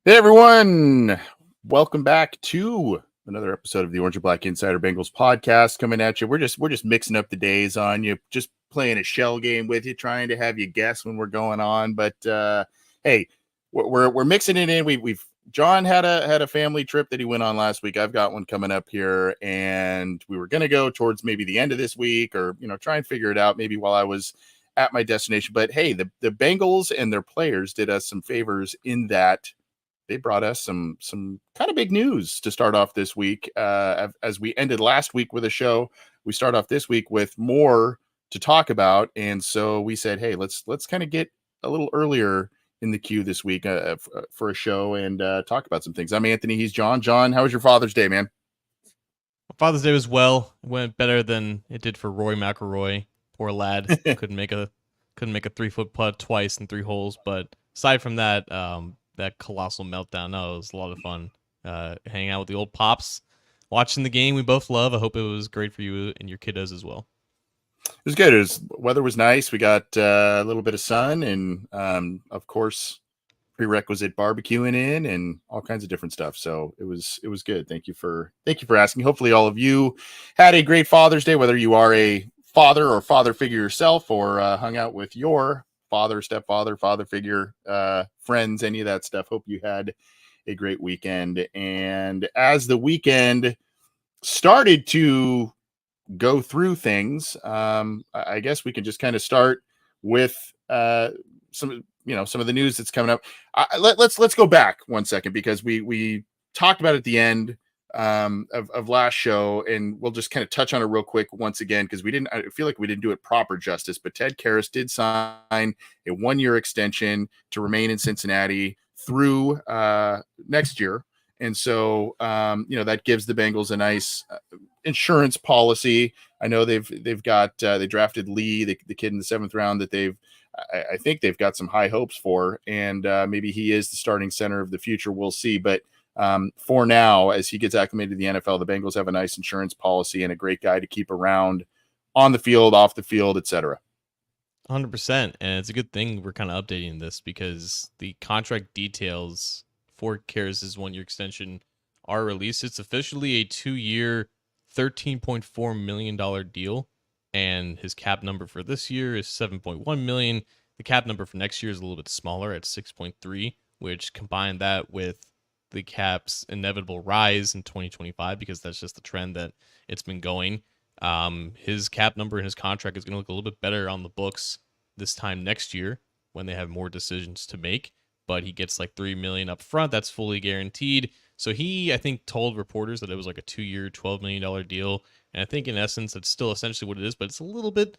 Hey everyone, welcome back to another episode of the Orange and Black Insider Bengals podcast coming at you. We're just mixing up the days on you, just playing a shell game with you, trying to have you guess when we're going on. But hey, we're mixing it in. We've John had a family trip that he went on last week. I've got one coming up here, and we were going to go towards maybe the end of this week, or try and figure it out maybe while I was at my destination. But hey, the Bengals and their players did us some favors in that they brought us some kind of big news to start off this week. As we ended last week with a show, we start off this week with more to talk about. And so we said, hey, let's kind of get a little earlier in the queue this week for a show and talk about some things. I'm Anthony. He's John. John, how was your Father's Day, man? Father's Day was well. It went better than it did for Roy McIlroy. Poor lad. couldn't make a 3-foot putt twice in 3 holes. But aside from that, that colossal meltdown. No, it was a lot of fun. Hanging out with the old pops, watching the game we both love. I hope it was great for you and your kiddos as well. It was good. Weather was nice. We got a little bit of sun and, of course, prerequisite barbecuing in and all kinds of different stuff. So it was good. Thank you for asking. Hopefully all of you had a great Father's Day, whether you are a father or father figure yourself or hung out with your father, stepfather, father figure, friends, any of that stuff. Hope you had a great weekend. And as the weekend started to go through things, I guess we can just kind of start with some of the news that's coming up. Let's go back 1 second, because we talked about it at the end of last show, and we'll just kind of touch on it real quick once again, because I feel like we didn't do it proper justice. But Ted Karras did sign a 1-year extension to remain in Cincinnati through next year, and so that gives the Bengals a nice insurance policy. I know they've got they drafted Lee, the kid in the 7th round that I think they've got some high hopes for, and maybe he is the starting center of the future. We'll see, but for now, as he gets acclimated to the NFL, the Bengals have a nice insurance policy and a great guy to keep around on the field, off the field, etc. 100%. And it's a good thing we're kind of updating this, because the contract details for Karras' 1-year extension are released. It's officially a 2-year, $13.4 million deal. And his cap number for this year is $7.1 million. The cap number for next year is a little bit smaller at $6.3, which combine that with the cap's inevitable rise in 2025, because that's just the trend that it's been going. His cap number in his contract is going to look a little bit better on the books this time next year when they have more decisions to make. But he gets like $3 million up front. That's fully guaranteed. So he, I think, told reporters that it was like a 2-year, $12 million deal. And I think in essence, it's still essentially what it is, but it's a little bit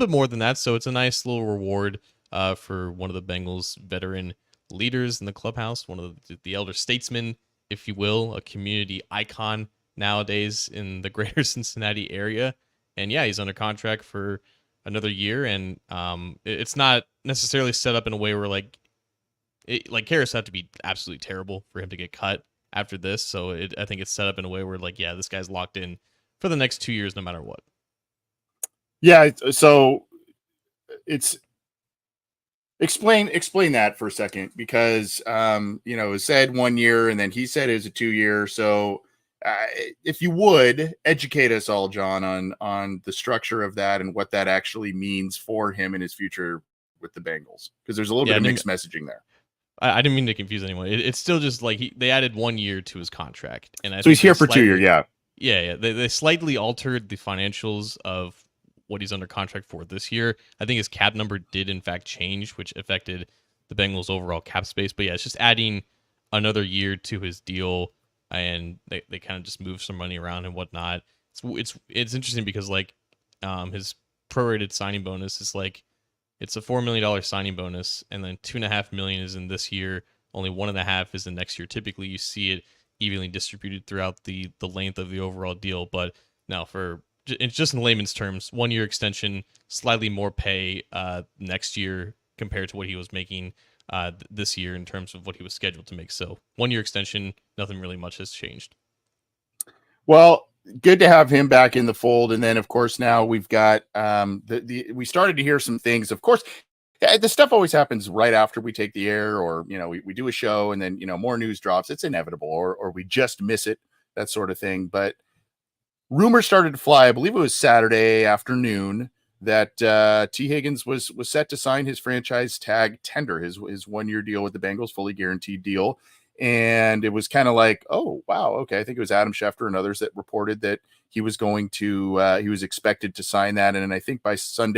more than that. So it's a nice little reward for one of the Bengals' veteran leaders in the clubhouse, one of the elder statesmen, if you will, a community icon nowadays in the greater Cincinnati area. And yeah, he's under contract for another year, and it's not necessarily set up in a way where like Karras had to be absolutely terrible for him to get cut after this. So I think it's set up in a way where like, yeah, this guy's locked in for the next 2 years no matter what. Yeah, so it's Explain that for a second, because it said 1 year and then he said it was a 2-year. So if you would educate us all, John, on the structure of that and what that actually means for him in his future with the Bengals, because there's a little bit of mixed messaging there. I didn't mean to confuse anyone. It's still just like they added 1 year to his contract, and so he's here for 2 years. Yeah. They slightly altered the financials of what he's under contract for this year. I think his cap number did in fact change, which affected the Bengals' overall cap space. But yeah, it's just adding another year to his deal, and they kind of just move some money around and whatnot. It's interesting because like his prorated signing bonus is like it's a $4 million signing bonus, and then $2.5 million is in this year. Only 1.5 is in next year. Typically, you see it evenly distributed throughout the length of the overall deal. But now, for it's just in layman's terms, 1 year extension, slightly more pay next year compared to what he was making this year in terms of what he was scheduled to make. So 1 year extension, nothing really much has changed. Well, good to have him back in the fold. And then, of course, now we've got we started to hear some things. Of course, the stuff always happens right after we take the air, or we do a show, and then more news drops. It's inevitable, or we just miss it, that sort of thing. But rumors started to fly. I believe it was Saturday afternoon that Tee Higgins was set to sign his franchise tag tender, his 1 year deal with the Bengals, fully guaranteed deal. And it was kind of like, oh, wow. Okay. I think it was Adam Schefter and others that reported that he was going to, he was expected to sign that. And I think by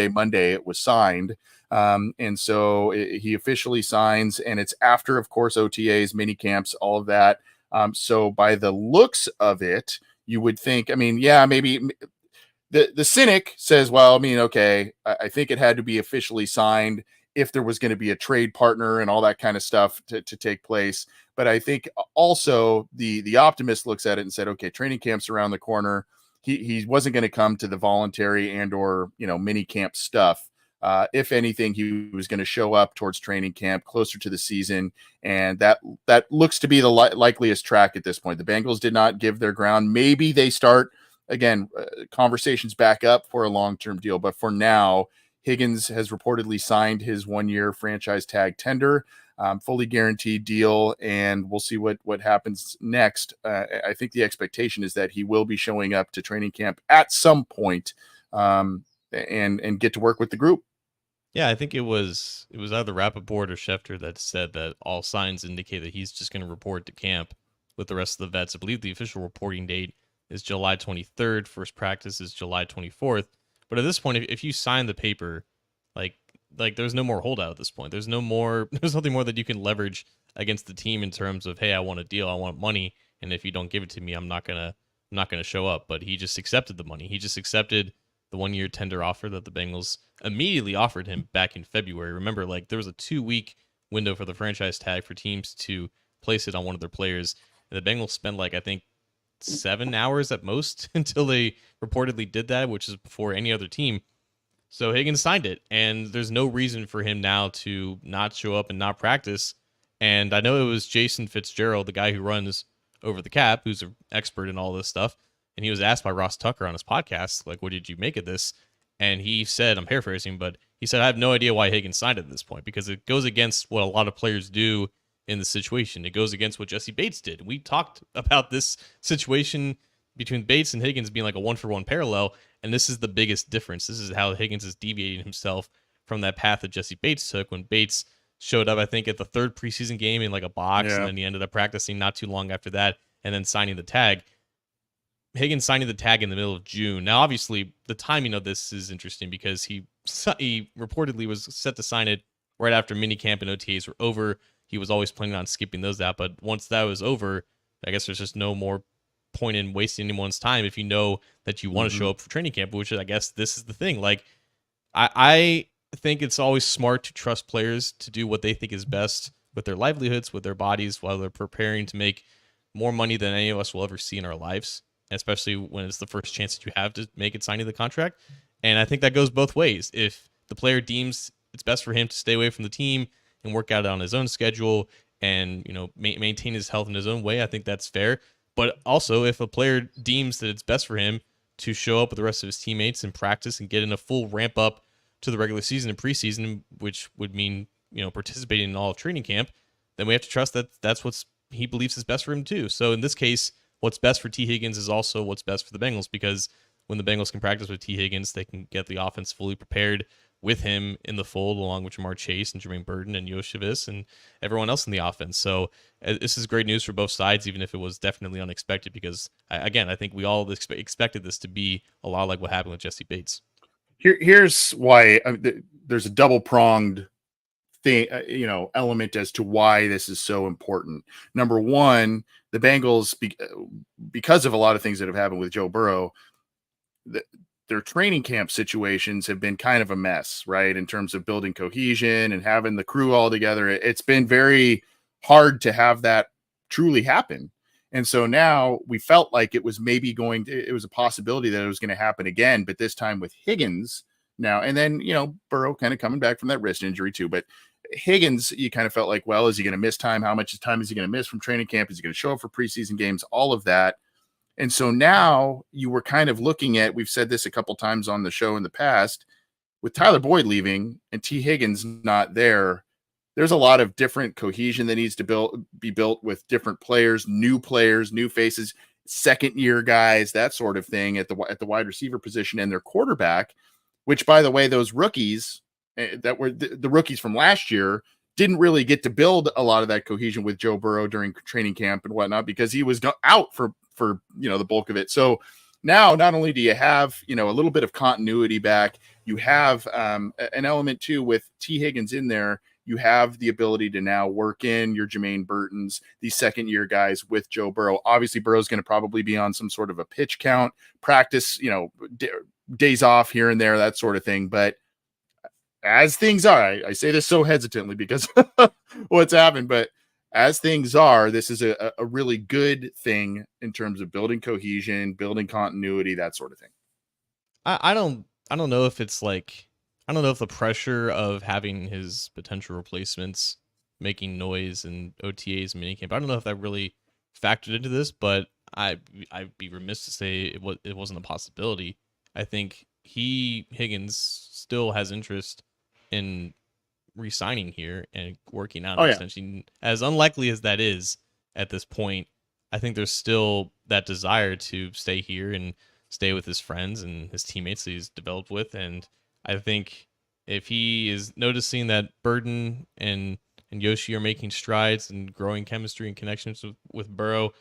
Monday, it was signed. And so he officially signs, and it's after, of course, OTAs, mini camps, all of that. So by the looks of it, you would think, I mean, yeah, maybe the cynic says, well, I mean, okay, I think it had to be officially signed if there was going to be a trade partner and all that kind of stuff to take place. But I think also the optimist looks at it and said, okay, training camp's around the corner. He wasn't going to come to the voluntary and or mini camp stuff. If anything, he was going to show up towards training camp closer to the season, and that looks to be the likeliest track at this point. The Bengals did not give their ground. Maybe they start again conversations back up for a long-term deal, but for now, Higgins has reportedly signed his 1 year franchise tag tender, fully guaranteed deal, and we'll see what happens next. I think the expectation is that he will be showing up to training camp at some point, and get to work with the group. Yeah, I think it was either Rappaport or Schefter that said that all signs indicate that he's just going to report to camp with the rest of the vets. I believe the official reporting date is July 23rd. First practice is July 24th. But at this point, if you sign the paper, like there's no more holdout at this point. There's nothing more that you can leverage against the team in terms of, hey, I want a deal, I want money, and if you don't give it to me, I'm not gonna show up. But he just accepted the money. He just accepted the 1 year tender offer that the Bengals immediately offered him back in February. Remember, like there was a 2-week window for the franchise tag for teams to place it on one of their players, and the Bengals spent like I think 7 hours at most until they reportedly did that, which is before any other team. So Higgins signed it, and there's no reason for him now to not show up and not practice. And I know it was Jason Fitzgerald, the guy who runs Over the Cap, who's an expert in all this stuff, and he was asked by Ross Tucker on his podcast, like, what did you make of this? And he said, I'm paraphrasing, but he said, I have no idea why Higgins signed it at this point, because it goes against what a lot of players do in the situation. It goes against what Jesse Bates did. We talked about this situation between Bates and Higgins being like a 1-for-1 parallel, and this is the biggest difference. This is how Higgins is deviating himself from that path that Jesse Bates took when Bates showed up, I think, at the third preseason game in like a box, and then he ended up practicing not too long after that and then signing the tag. Higgins signing the tag in the middle of June. Now, obviously, the timing of this is interesting because he reportedly was set to sign it right after minicamp and OTAs were over. He was always planning on skipping those out, but once that was over, I guess there's just no more point in wasting anyone's time if you know that you want to show up for training camp, which I guess this is the thing. Like, I think it's always smart to trust players to do what they think is best with their livelihoods, with their bodies, while they're preparing to make more money than any of us will ever see in our lives, especially when it's the first chance that you have to make it signing the contract. And I think that goes both ways. If the player deems it's best for him to stay away from the team and work out on his own schedule and, you know, maintain his health in his own way, I think that's fair. But also, if a player deems that it's best for him to show up with the rest of his teammates and practice and get in a full ramp up to the regular season and preseason, which would mean, you know, participating in all of training camp, then we have to trust that that's what he believes is best for him too. So in this case, what's best for Tee Higgins is also what's best for the Bengals, because when the Bengals can practice with Tee Higgins, they can get the offense fully prepared with him in the fold, along with Jamar Chase and Jermaine Burton and Yoshevis and everyone else in the offense. So this is great news for both sides, even if it was definitely unexpected, because, again, I think we all expected this to be a lot like what happened with Jesse Bates. Here's why there's a double pronged thing, element as to why this is so important. Number one, the Bengals, because of a lot of things that have happened with Joe Burrow, the, their training camp situations have been kind of a mess, right? In terms of building cohesion and having the crew all together. It's been very hard to have that truly happen. And so now we felt like it was maybe it was a possibility that it was going to happen again, but this time with Higgins now. And then, Burrow kind of coming back from that wrist injury too. But Higgins, you kind of felt like, well, is he going to miss time? How much time is he going to miss from training camp? Is he going to show up for preseason games? All of that. And so now you were kind of looking at, we've said this a couple times on the show in the past, with Tyler Boyd leaving and Tee Higgins not there, there's a lot of different cohesion that needs to be built with different players, new faces, second year guys, that sort of thing at the wide receiver position and their quarterback, which, by the way, those rookies that were the rookies from last year didn't really get to build a lot of that cohesion with Joe Burrow during training camp and whatnot, because he was out for the bulk of it. So now not only do you have, a little bit of continuity back, you have an element too with Tee Higgins in there. You have the ability to now work in your Jermaine Burtons, these second year guys with Joe Burrow. Obviously, Burrow's going to probably be on some sort of a pitch count, practice, days off here and there, that sort of thing. But as things are, I say this so hesitantly because what's happened, but as things are, this is a really good thing in terms of building cohesion, building continuity, that sort of thing. I don't know if it's like, I don't know if the pressure of having his potential replacements making noise and OTAs minicamp, I don't know if that really factored into this, but I'd be remiss to say it wasn't a possibility. I think Higgins still has interest in re-signing here and working out an extension. As unlikely as that is at this point, I think there's still that desire to stay here and stay with his friends and his teammates that he's developed with. And I think if he is noticing that Burden and Yoshi are making strides and growing chemistry and connections with Burrow,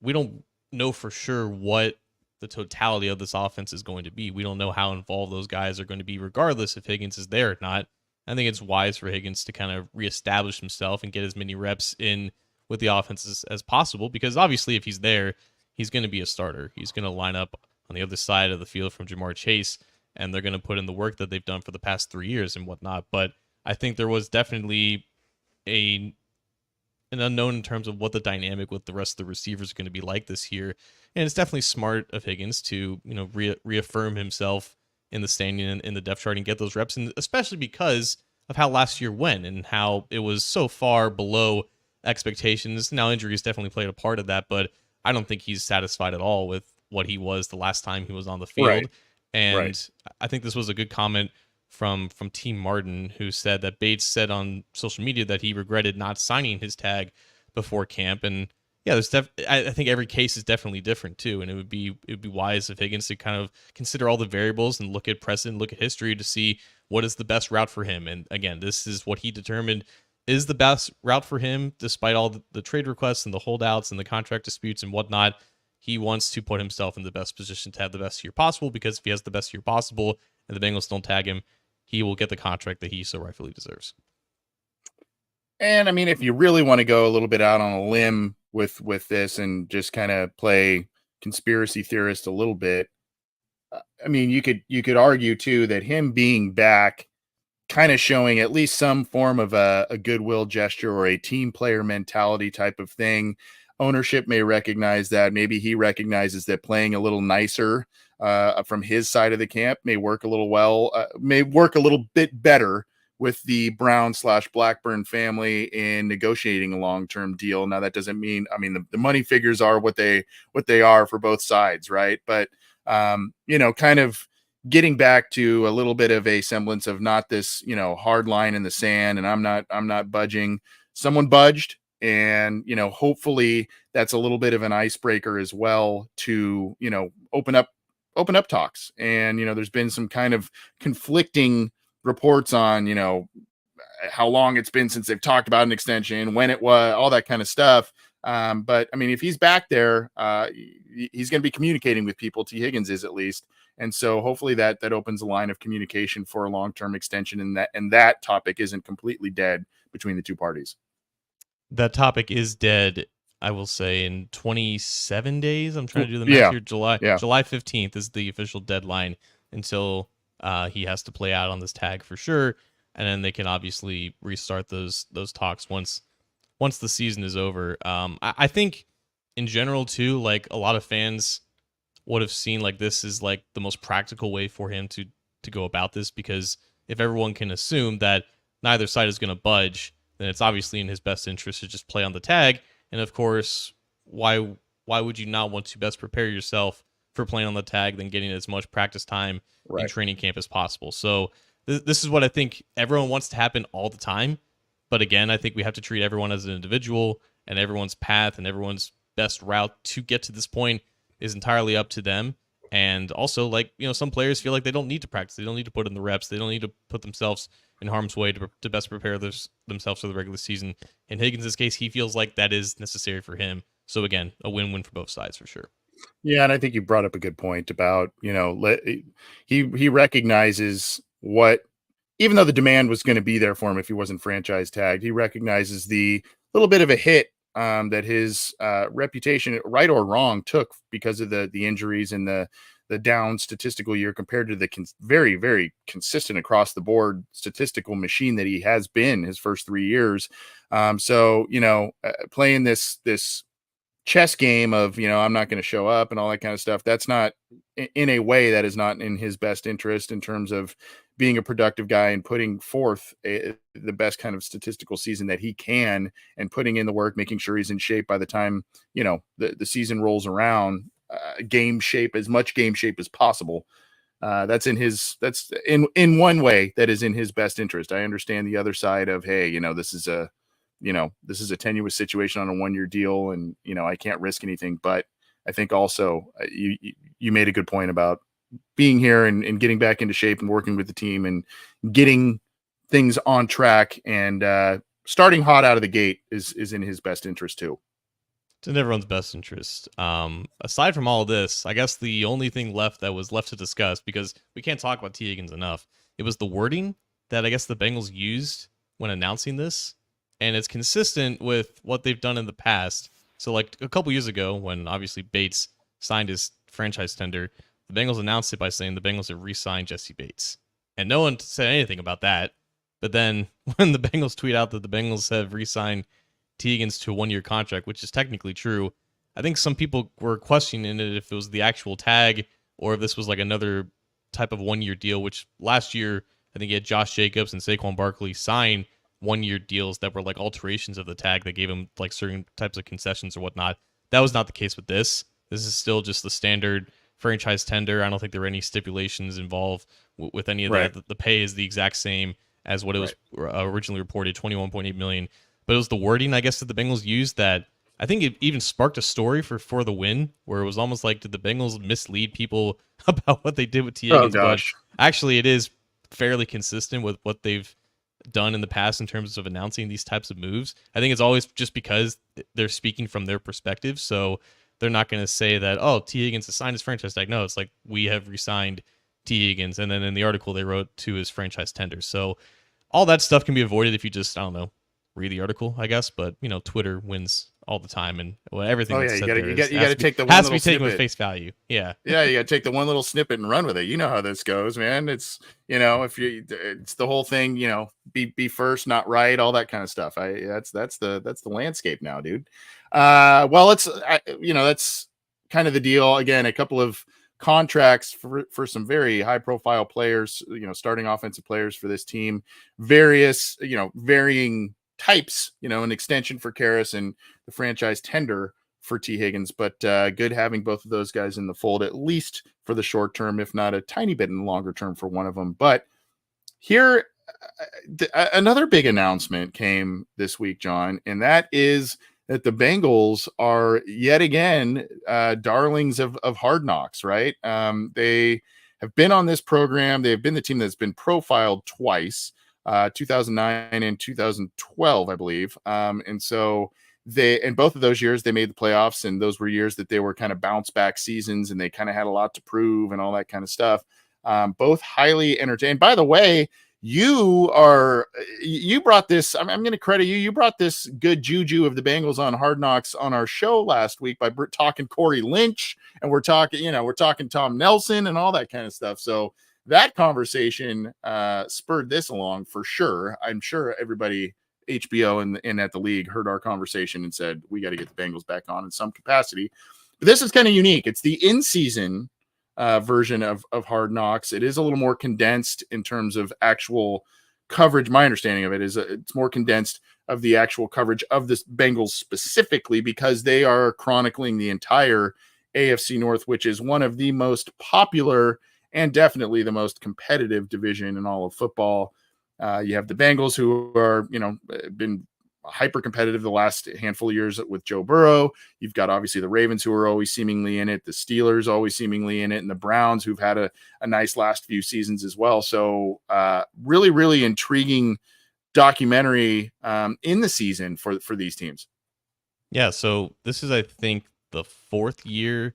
we don't know for sure what the totality of this offense is going to be. We don't know how involved those guys are going to be, regardless if Higgins is there or not. I think it's wise for Higgins to kind of reestablish himself and get as many reps in with the offense as possible, because obviously if he's there, he's going to be a starter. He's going to line up on the other side of the field from Jamar Chase, and they're going to put in the work that they've done for the past 3 years and whatnot. But I think there was definitely an unknown in terms of what the dynamic with the rest of the receivers are going to be like this year. And it's definitely smart of Higgins to, reaffirm himself in the standing and in the depth chart and get those reps, and especially because of how last year went and how it was so far below expectations. Now, injuries definitely played a part of that, but I don't think he's satisfied at all with what he was the last time he was on the field. Right. And I think this was a good comment from Team Martin, who said that Bates said on social media that he regretted not signing his tag before camp. And yeah, I think every case is definitely different too, and it would be wise of Higgins to kind of consider all the variables and look at precedent, look at history to see what is the best route for him. And again, this is what he determined is the best route for him, despite all the trade requests and the holdouts and the contract disputes and whatnot. He wants to put himself in the best position to have the best year possible, because if he has the best year possible and the Bengals don't tag him, he will get the contract that he so rightfully deserves. And I mean, if you really want to go a little bit out on a limb with this and just kind of play conspiracy theorist a little bit, I mean, you could argue too that him being back, kind of showing at least some form of a goodwill gesture or a team player mentality type of thing. Ownership may recognize that. Maybe he recognizes that playing a little nicer from his side of the camp may work a little bit better with the Brown/Blackburn family in negotiating a long-term deal. Now, that doesn't mean, the money figures are what they are for both sides, right? But kind of getting back to a little bit of a semblance of not this, hard line in the sand, and I'm not budging. Someone budged, and hopefully that's a little bit of an icebreaker as well to open up talks. And there's been some kind of conflicting reports on how long it's been since they've talked about an extension, when it was, all that kind of stuff. But I mean, if he's back there, he's going to be communicating with people. Tee Higgins is, at least, And so hopefully that opens a line of communication for a long-term extension, and that topic isn't completely dead between the two parties. That topic is dead, I will say, in 27 days. I'm trying to do the math Yeah. here. July Yeah. July 15th is the official deadline until he has to play out on this tag for sure, and then they can obviously restart those talks once the season is over. I think in general too, like a lot of fans would have seen like this is like the most practical way for him to go about this, because if everyone can assume that neither side is going to budge, then it's obviously in his best interest to just play on the tag. And of course, why would you not want to best prepare yourself for playing on the tag than getting as much practice time in Right. training camp as possible? So this is what I think everyone wants to happen all the time. But again, I think we have to treat everyone as an individual, and everyone's path and everyone's best route to get to this point is entirely up to them. And also, like, some players feel like they don't need to practice. They don't need to put in the reps. They don't need to put themselves in harm's way to best prepare themselves for the regular season. In Higgins' case, he feels like that is necessary for him. So again, a win-win for both sides for sure. Yeah, and I think you brought up a good point about, he recognizes what, even though the demand was going to be there for him if he wasn't franchise tagged, he recognizes the little bit of a hit that his reputation, right or wrong, took because of the injuries and the down statistical year compared to the very, very consistent across the board statistical machine that he has been his first 3 years. So, playing this chess game of, I'm not going to show up and all that kind of stuff, that's not, in a way, that is not in his best interest in terms of being a productive guy and putting forth the best kind of statistical season that he can, and putting in the work, making sure he's in shape by the time, the season rolls around, game shape, as much game shape as possible. That's in one way that is in his best interest. I understand the other side of, hey, this is a tenuous situation on a 1-year deal, and I can't risk anything. But I think also you made a good point about being here and getting back into shape and working with the team and getting things on track, and starting hot out of the gate is in his best interest too. It's in everyone's best interest. Aside from all of this, I guess the only thing left that was left to discuss, because we can't talk about Tee Higgins enough, it was the wording that I guess the Bengals used when announcing this. And it's consistent with what they've done in the past. So, like a couple years ago, when obviously Bates signed his franchise tender, the Bengals announced it by saying the Bengals have re-signed Jesse Bates. And no one said anything about that. But then when the Bengals tweet out that the Bengals have re-signed Tee Higgins to a 1-year contract, which is technically true, I think some people were questioning it if it was the actual tag or if this was like another type of 1-year deal, which last year I think he had Josh Jacobs and Saquon Barkley sign 1-year deals that were like alterations of the tag that gave him like certain types of concessions or whatnot. That was not the case with this. This is still just the standard franchise tender. I don't think there were any stipulations involved with any of Right. that. The pay is the exact same as what it was originally reported, $21.8 million. But it was the wording, I guess, that the Bengals used that I think it even sparked a story for the win, where it was almost like, did the Bengals mislead people about what they did with Tee Higgins? Oh gosh. But actually, it is fairly consistent with what they've done in the past in terms of announcing these types of moves. I think it's always just because they're speaking from their perspective. So they're not going to say that, oh, Tee Higgins has signed his franchise tag. No, it's like, we have re-signed Tee Higgins. And then in the article, they wrote to his franchise tender. So all that stuff can be avoided if you just, I don't know, read the article, I guess. But, Twitter wins all the time, and everything that's said there you got to take the one has to little be taken with snippet. face value. Yeah. Yeah, you got to take the one little snippet and run with it. You know how this goes, man. It's it's the whole thing. Be first, not right, all that kind of stuff. That's the landscape now, dude. Well, that's kind of the deal. Again, a couple of contracts for some very high profile players. Starting offensive players for this team. Various, varying types. An extension for Karras and the franchise tender for Tee Higgins, but good having both of those guys in the fold, at least for the short term, if not a tiny bit in the longer term for one of them. But here, another big announcement came this week, John, and that is that the Bengals are yet again darlings of Hard Knocks, right? They have been on this program. They've been the team that's been profiled twice, 2009 and 2012, I believe. And so in both of those years they made the playoffs, and those were years that they were kind of bounce back seasons, and they kind of had a lot to prove and all that kind of stuff. Both highly entertained. By the way, you brought this. I'm going to credit you. You brought this good juju of the Bengals on Hard Knocks on our show last week by talking Corey Lynch, and we're talking Tom Nelson and all that kind of stuff. So that conversation spurred this along for sure. I'm sure everybody HBO and at the league heard our conversation and said, we got to get the Bengals back on in some capacity. But this is kind of unique. It's the in-season version of Hard Knocks. It is a little more condensed in terms of actual coverage. My understanding of it is it's more condensed of the actual coverage of the Bengals specifically, because they are chronicling the entire AFC North, which is one of the most popular and definitely the most competitive division in all of football. You have the Bengals, who are, been hyper competitive the last handful of years with Joe Burrow. You've got obviously the Ravens, who are always seemingly in it, the Steelers always seemingly in it, and the Browns, who've had a nice last few seasons as well. So really, really intriguing documentary in the season for these teams. Yeah, so this is, I think, the fourth year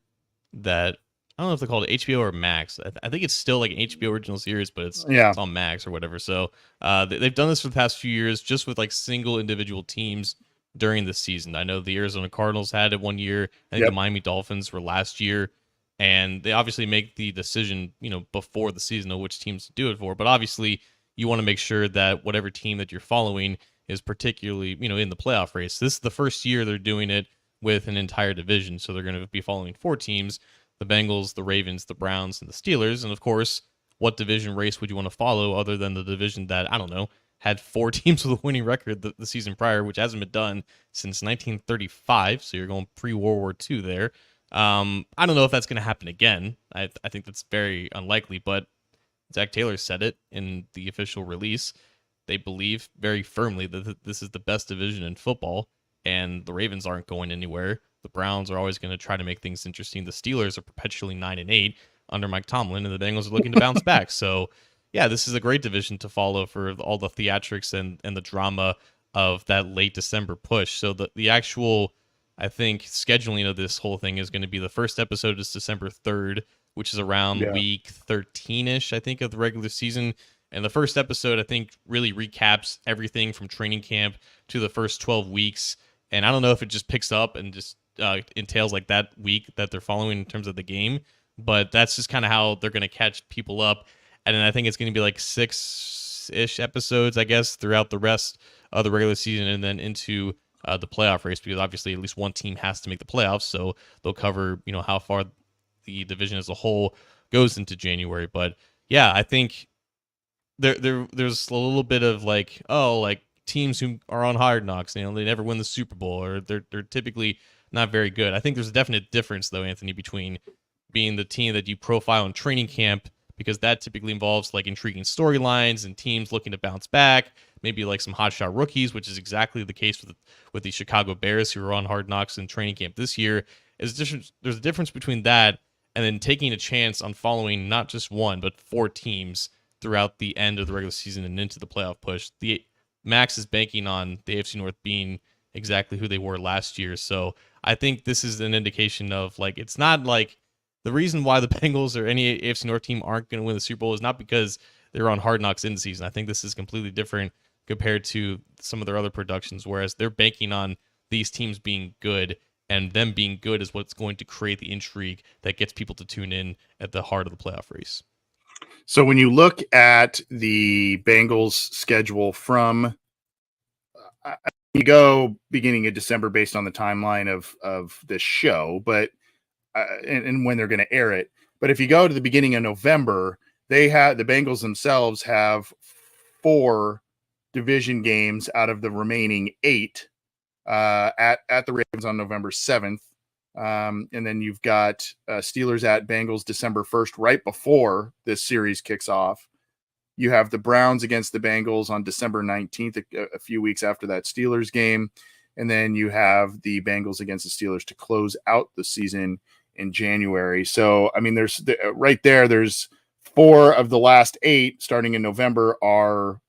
that, I don't know if they're called HBO or Max. I think it's still like an HBO original series, but it's on Max or whatever. So they've done this for the past few years, just with like single individual teams during the season. I know the Arizona Cardinals had it 1 year. I think the Miami Dolphins were last year, and they obviously make the decision, before the season of which teams to do it for. But obviously, you want to make sure that whatever team that you're following is particularly, in the playoff race. This is the first year they're doing it with an entire division, so they're going to be following 4 teams. The Bengals, the Ravens, the Browns, and the Steelers. And of course, what division race would you want to follow other than the division that, I don't know, had 4 teams with a winning record the season prior, which hasn't been done since 1935. So you're going pre-World War II there. I don't know if that's going to happen again. I think that's very unlikely, but Zach Taylor said it in the official release. They believe very firmly that this is the best division in football, and the Ravens aren't going anywhere. The Browns are always going to try to make things interesting. The Steelers are perpetually 9-8 under Mike Tomlin, and the Bengals are looking to bounce back. So, yeah, this is a great division to follow for all the theatrics and the drama of that late December push. So the actual, I think, scheduling of this whole thing is going to be the first episode is December 3rd, which is around week 13-ish, I think, of the regular season. And the first episode, I think, really recaps everything from training camp to the first 12 weeks. And I don't know if it just picks up and just entails like that week that they're following in terms of the game, but that's just kind of how they're going to catch people up. And then I think it's going to be like 6-ish episodes, I guess, throughout the rest of the regular season and then into the playoff race, because obviously at least one team has to make the playoffs. So they'll cover, how far the division as a whole goes into January. But yeah, I think there's a little bit of like, teams who are on Hard Knocks, they never win the Super Bowl, or they're typically not very good. I think there's a definite difference, though, Anthony, between being the team that you profile in training camp, because that typically involves like intriguing storylines and teams looking to bounce back, maybe like some hotshot rookies, which is exactly the case with the Chicago Bears, who are on Hard Knocks in training camp this year. There's a difference between that and then taking a chance on following not just one, but 4 teams throughout the end of the regular season and into the playoff push. The Max is banking on the AFC North being exactly who they were last year. So I think this is an indication of like, it's not like the reason why the Bengals or any AFC North team aren't going to win the Super Bowl is not because they're on Hard Knocks in season. I think this is completely different compared to some of their other productions, whereas they're banking on these teams being good, and them being good is what's going to create the intrigue that gets people to tune in at the heart of the playoff race. So when you look at the Bengals schedule from you go beginning of December based on the timeline of this show, but and when they're going to air it. But if you go to the beginning of November, the Bengals themselves have 4 division games out of the remaining 8 at the Ravens on November 7th. And then you've got Steelers at Bengals December 1st, right before this series kicks off. You have the Browns against the Bengals on December 19th, a few weeks after that Steelers game. And then you have the Bengals against the Steelers to close out the season in January. So, I mean, there's 4 of the last 8 starting in November are,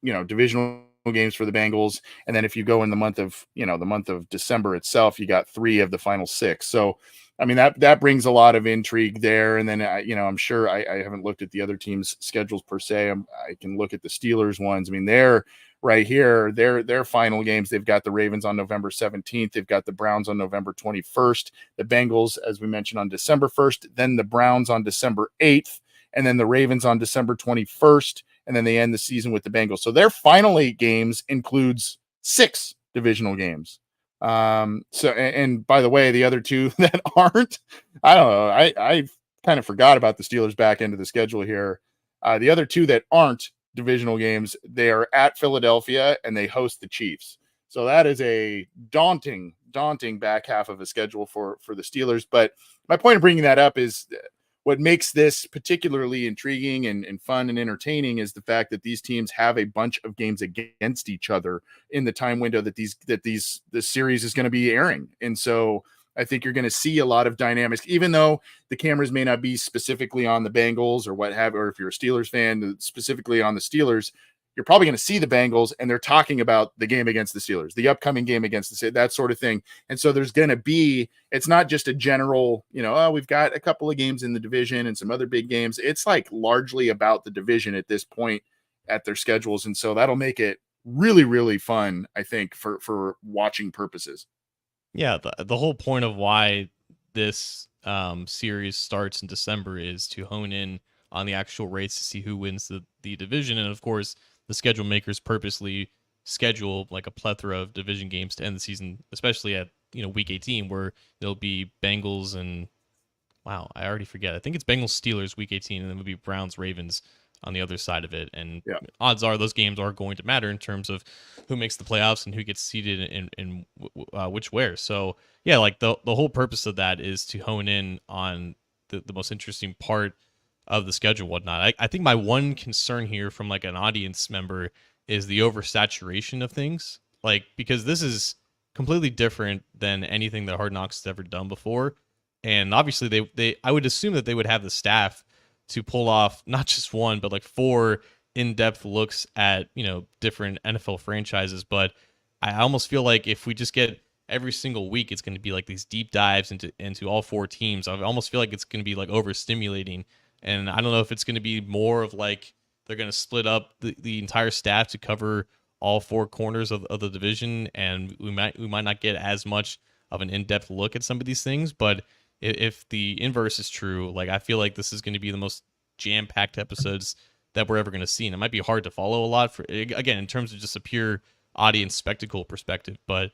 divisional games for the Bengals, and then if you go in the month of December itself, you got 3 of the final 6. So I mean that brings a lot of intrigue there. And then I'm sure I haven't looked at the other teams' schedules per se. I can look at the Steelers ones. I mean, they're right here. Their final games. They've got the Ravens on November 17th. They've got the Browns on November 21st. The Bengals, as we mentioned, on December 1st. Then the Browns on December 8th, and then the Ravens on December 21st. And then they end the season with the Bengals. So their final 8 games includes 6 divisional games. And by the way, the other 2 that aren't, I don't know. I kind of forgot about the Steelers back end of the schedule here. The other 2 that aren't divisional games, they are at Philadelphia and they host the Chiefs. So that is a daunting back half of a schedule for the Steelers. But my point of bringing that up is what makes this particularly intriguing and fun and entertaining is the fact that these teams have a bunch of games against each other in the time window that this series is going to be airing. And so I think you're going to see a lot of dynamics, even though the cameras may not be specifically on the Bengals or what have, or if you're a Steelers fan, specifically on the Steelers, you're probably going to see the Bengals and they're talking about the game against the Steelers, the upcoming game against the, that sort of thing. And so there's going to be, it's not just a general, oh, we've got a couple of games in the division and some other big games. It's like largely about the division at this point at their schedules. And so that'll make it really, really fun, I think, for watching purposes. Yeah, the whole point of why this series starts in December is to hone in on the actual race to see who wins the division. And of course, the schedule makers purposely schedule like a plethora of division games to end the season, especially at week 18, where there'll be Bengals and wow, I already forget. I think it's Bengals Steelers week 18, and then it'll be Browns Ravens on the other side of it. And yeah, odds are those games are going to matter in terms of who makes the playoffs and who gets seeded in which where. So yeah, like the whole purpose of that is to hone in on the most interesting part of the schedule, whatnot. I think my one concern here from like an audience member is the oversaturation of things, like because this is completely different than anything that Hard Knocks has ever done before. And obviously they I would assume that they would have the staff to pull off not just one, but like 4 in-depth looks at, different NFL franchises. But I almost feel like if we just get every single week, it's going to be like these deep dives into all 4 teams. I almost feel like it's going to be like overstimulating. And I don't know if it's going to be more of like they're going to split up the entire staff to cover all 4 corners of the division. And we might not get as much of an in-depth look at some of these things. But if the inverse is true, like I feel like this is going to be the most jam-packed episodes that we're ever going to see, and it might be hard to follow a lot for, again, in terms of just a pure audience spectacle perspective. But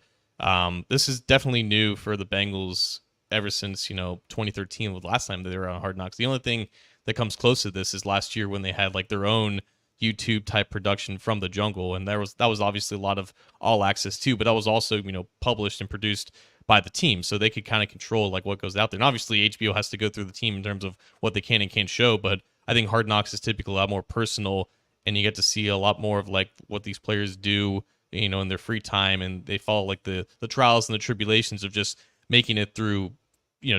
this is definitely new for the Bengals ever since 2013, with the last time they were on Hard Knocks. The only thing that comes close to this is last year when they had like their own YouTube type production from the jungle, and that was obviously a lot of all access too, but that was also published and produced by the team, so they could kind of control like what goes out there. And obviously HBO has to go through the team in terms of what they can and can't show, but I think Hard Knocks is typically a lot more personal, and you get to see a lot more of like what these players do in their free time, and they follow like the trials and the tribulations of just making it through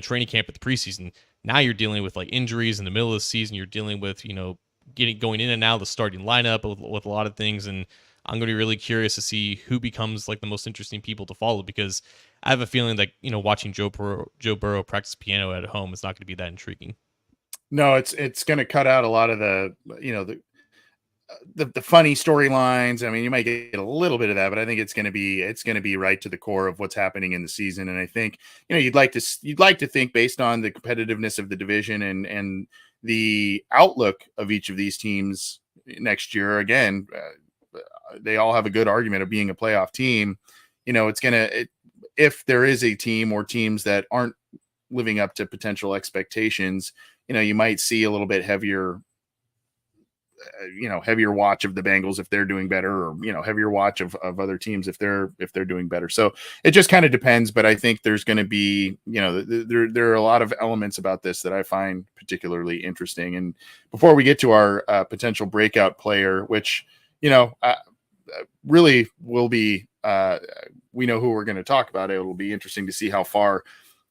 training camp at the preseason. Now you're dealing with like injuries in the middle of the season, you're dealing with going in and out of the starting lineup with a lot of things. And I'm going to be really curious to see who becomes like the most interesting people to follow, because I have a feeling that, watching Joe Burrow practice piano at home is not going to be that intriguing. No, it's going to cut out a lot of the funny storylines. I mean, you might get a little bit of that, but I think it's going to be right to the core of what's happening in the season. And I think you'd like to think, based on the competitiveness of the division and the outlook of each of these teams next year, again, they all have a good argument of being a playoff team. If there is a team or teams that aren't living up to potential expectations, you might see a little bit heavier watch of the Bengals if they're doing better, or heavier watch of other teams if they're doing better. So it just kind of depends. But I think there's going to be there are a lot of elements about this that I find particularly interesting. And before we get to our potential breakout player, which really will be we know who we're going to talk about. It will be interesting to see how far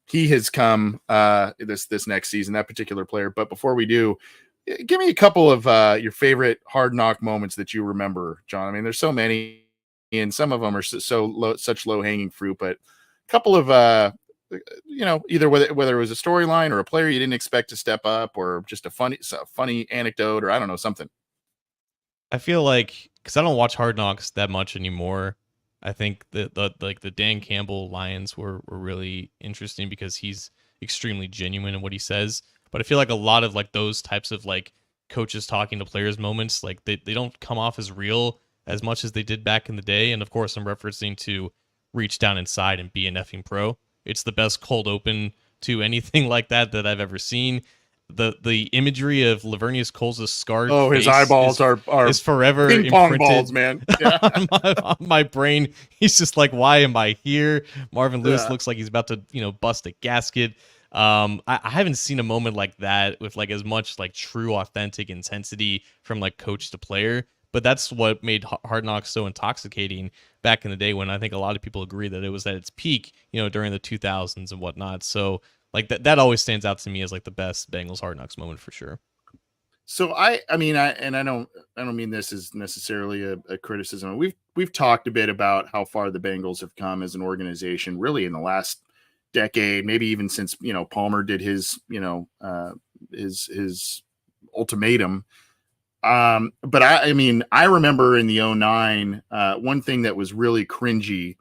he has come this next season, that particular player. But before we do, give me a couple of your favorite Hard Knock moments that you remember, John. I mean, there's so many and some of them are such low hanging fruit. But a couple of either whether it was a storyline or a player you didn't expect to step up, or just a funny anecdote, or I don't know, something. I feel like, because I don't watch Hard Knocks that much anymore, I think the Dan Campbell Lions were really interesting because he's extremely genuine in what he says. But I feel like a lot of like those types of like coaches talking to players moments, like they don't come off as real as much as they did back in the day. And of course, I'm referencing to reach down inside and be an effing pro. It's the best cold open to anything like that I've ever seen. The imagery of Lavernius Coles' scarred Oh, his face eyeballs is forever ping pong imprinted balls, man. Yeah. on my brain. He's just like, why am I here? Marvin Lewis Yeah. looks like he's about to, bust a gasket. I haven't seen a moment like that with like as much like true authentic intensity from like coach to player. But that's what made Hard Knocks so intoxicating back in the day, when I think a lot of people agree that it was at its peak, during the 2000s and whatnot. So like that always stands out to me as like the best Bengals Hard Knocks moment for sure. So I don't mean this as necessarily a criticism. We've talked a bit about how far the Bengals have come as an organization, really in the last decade, maybe even since Palmer did his his ultimatum. But I remember in the '09, one thing that was really cringy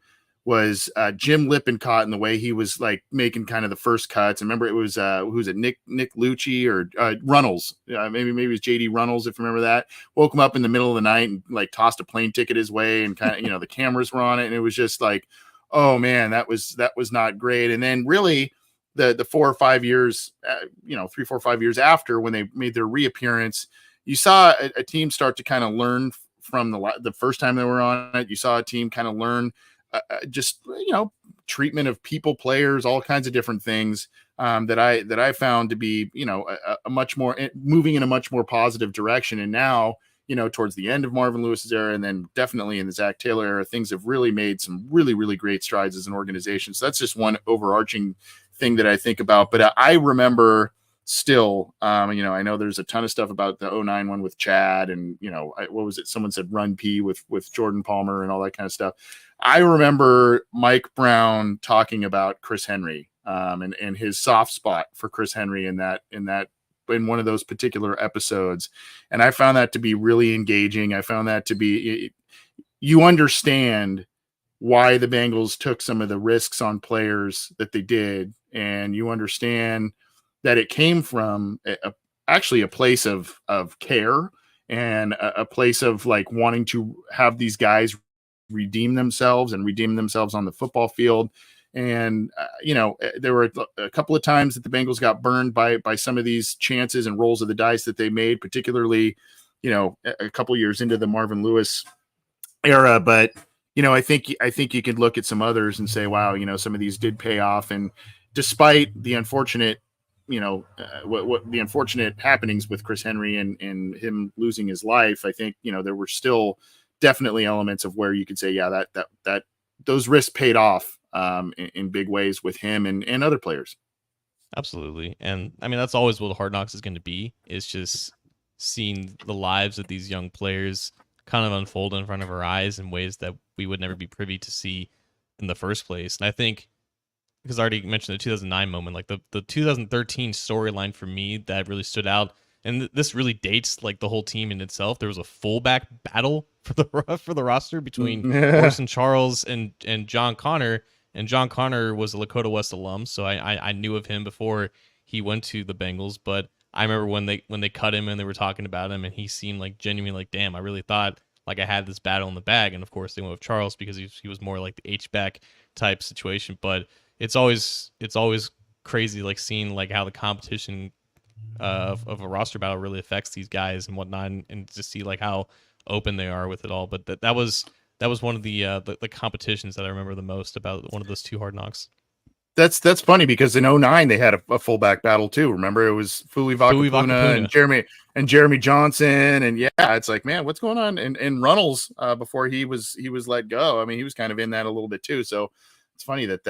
was Jim Lippincott and the way he was like making kind of the first cuts. I remember it was who was it, Nick Lucci or Runnels, maybe it was JD Runnels, if you remember that. Woke him up in the middle of the night and like tossed a plane ticket his way, and kind of the cameras were on it, and it was just like, oh man, that was not great. And then really the 4 or 5 years, 3, 4, 5 years after, when they made their reappearance, you saw a team start to kind of learn from the first time they were on it. You saw a team kind of learn just treatment of people, players, all kinds of different things that I found to be a much more moving in a much more positive direction. And now towards the end of Marvin Lewis's era, and then definitely in the Zach Taylor era, things have really made some really, really great strides as an organization. So that's just one overarching thing that I think about. But I remember still, I know there's a ton of stuff about the '09 one with Chad, and what was it? Someone said Run P with Jordan Palmer and all that kind of stuff. I remember Mike Brown talking about Chris Henry, and his soft spot for Chris Henry in one of those particular episodes. And I found that to be really engaging. I found that to be, you understand why the Bengals took some of the risks on players that they did. And you understand that it came from actually a place of care, and a place of like wanting to have these guys redeem themselves on the football field. And there were a couple of times that the Bengals got burned by some of these chances and rolls of the dice that they made, particularly a couple years into the Marvin Lewis era. But I think you could look at some others and say, wow, some of these did pay off. And despite the unfortunate what the unfortunate happenings with Chris Henry and him losing his life, I think there were still definitely elements of where you could say, yeah, that those risks paid off in big ways with him and other players. Absolutely. And I mean, that's always what Hard Knocks is going to be, is just seeing the lives of these young players kind of unfold in front of our eyes in ways that we would never be privy to see in the first place. And I think, because I already mentioned the 2009 moment, like the 2013 storyline for me that really stood out, and this really dates like the whole team in itself. There was a fullback battle for the roster between Orson Charles and John Connor, and John Connor was a Lakota West alum, so I knew of him before he went to the Bengals. But I remember when they cut him and they were talking about him, and he seemed like genuinely like, damn, I really thought like I had this battle in the bag. And of course they went with Charles because he was more like the H-back type situation. But it's always crazy like seeing like how the competition of a roster battle really affects these guys and whatnot, and to see like how open they are with it all. But that was one of the competitions that I remember the most about one of those two Hard Knocks. That's funny because in '09 they had a fullback battle too. Remember, it was Fui Vakapuna and Jeremy Johnson, and yeah, it's like, man, what's going on? And Runnels before he was let go. I mean, he was kind of in that a little bit too. So it's funny that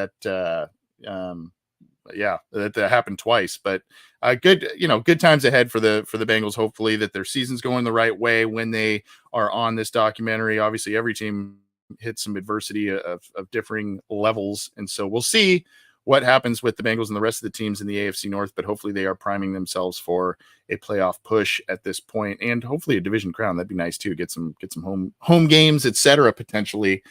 happened twice. But good times ahead for the Bengals. Hopefully that their season's going the right way when they are on this documentary. Obviously, every team hit some adversity of differing levels. And so we'll see what happens with the Bengals and the rest of the teams in the AFC North, but hopefully they are priming themselves for a playoff push at this point, and hopefully a division crown. That'd be nice too. Get some home games, etc. potentially